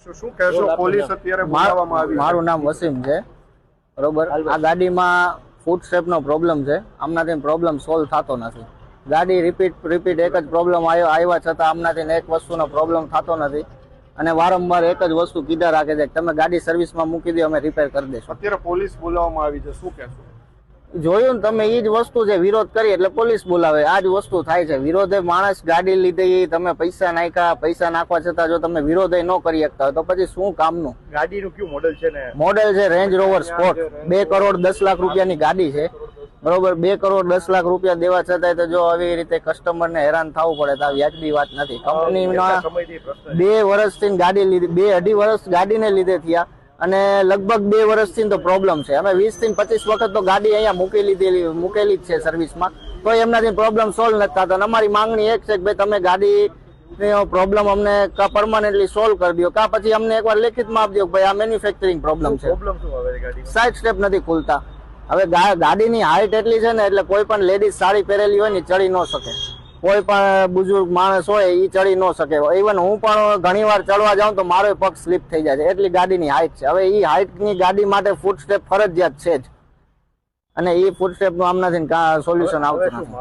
શું કહેશો? પોલીસ અત્યારે બોલાવવામાં આવી? મારું નામ વસીમ છે, બરોબર. આ ગાડીમાં ફૂટ સ્ટેપનો પ્રોબ્લેમ છે, આમનાથી પ્રોબ્લેમ સોલ્વ થતો નથી. ગાડી રિપીટ એક જ પ્રોબ્લેમ આવ્યા છતાં આમનાથી એક વસ્તુનો પ્રોબ્લેમ થતો નથી અને વારંવાર એક જ વસ્તુ કીધા રાખે છે, તમે ગાડી સર્વિસમાં મૂકી દો, અમે રિપેર કરી દઈશું. અત્યારે પોલીસ બોલાવવામાં આવી છે, શું કહેશો? જોયું ને તમે, એ જ વસ્તુ છે, વિરોધ કરી એટલે પોલીસ બોલાવે. આ જ વસ્તુ થાય છે. વિરોધે માણસ ગાડી લીધી, તમે પૈસા નાખ્યા, પૈસા નાખવા છતાં જો તમે વિરોધ ન કરી શકતા હોય તો પછી શું કામનું? ગાડીનું કયું મોડેલ છે? મોડેલ છે range rover sport. 2 crore 10 lakh રૂપિયાની ગાડી છે, બરોબર. 2 કરોડ 10 લાખ રૂપિયા દેવા છતાંય તો જો આવી રીતે કસ્ટમરને હેરાન થવું પડે તો આ વ્યાજબી વાત નથી. કંપનીના 2 વર્ષથી ગાડી લીધી, 2-2.5 વર્ષ ગાડીને લીધે થયા અને લગભગ 2 વર્ષથી તો પ્રોબ્લેમ છે. અમે 20 થી 25 વખત તો ગાડી અહીંયા મૂકેલી જ છે સર્વિસમાં, તો એમનાથી પ્રોબ્લેમ સોલ્વ નથી થતો. અમારી માંગણી એક છે કે ભાઈ તમે ગાડી પ્રોબ્લેમ અમને પરમાનન્ટલી સોલ્વ કરી દો, કા પછી અમને એકવાર લેખિતમાં આપી દો ભાઈ આ મેન્યુફેક્ચરિંગ પ્રોબ્લેમ છે. સાઈડ સ્ટેપ નથી ખુલતા. હવે ગાડીની હાઈટ એટલી છે ને એટલે કોઈ પણ લેડીઝ સાડી પહેરેલી હોય ને ચડી ન શકે, કોઈ પણ બુઝુર્ગ માણસ હોય એ ચડી ન શકે. ઇવન હું પણ ઘણી વાર ચડવા જાઉં તો મારો પગ સ્લીપ થઈ જાય છે, એટલી ગાડીની હાઈટ છે. હવે એ હાઈટની ગાડી માટે ફૂટ સ્ટેપ ફરજિયાત છે જ, અને એ ફૂટ સ્ટેપનું આમનાથી સોલ્યુશન આવતું નથી.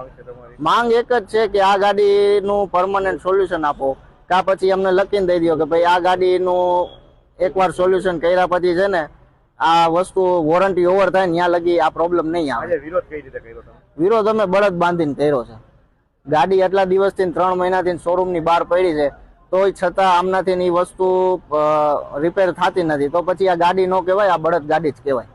માંગ એક જ છે કે આ ગાડીનું પરમાનન્ટ સોલ્યુશન આપો, કા પછી અમને લખીને દઈ દો કે ભાઈ આ ગાડીનું એકવાર સોલ્યુશન કર્યા પછી છે ને આ વસ્તુ વોરંટી ઓવર થાય ને ત્યાં લગી આ પ્રોબ્લેમ નહીં આવે. વિરોધ કઈ રીતે કર્યો? વિરોધ અમે બળદ બાંધીને કર્યો છે. ગાડી એટલા દિવસથી 3 મહિનાથી શોરૂમની બહાર પડી છે, તોય છતાં આમનાથી એ વસ્તુ રિપેર થતી નથી, તો પછી આ ગાડી ન કહેવાય, આ બળદ ગાડી જ કહેવાય.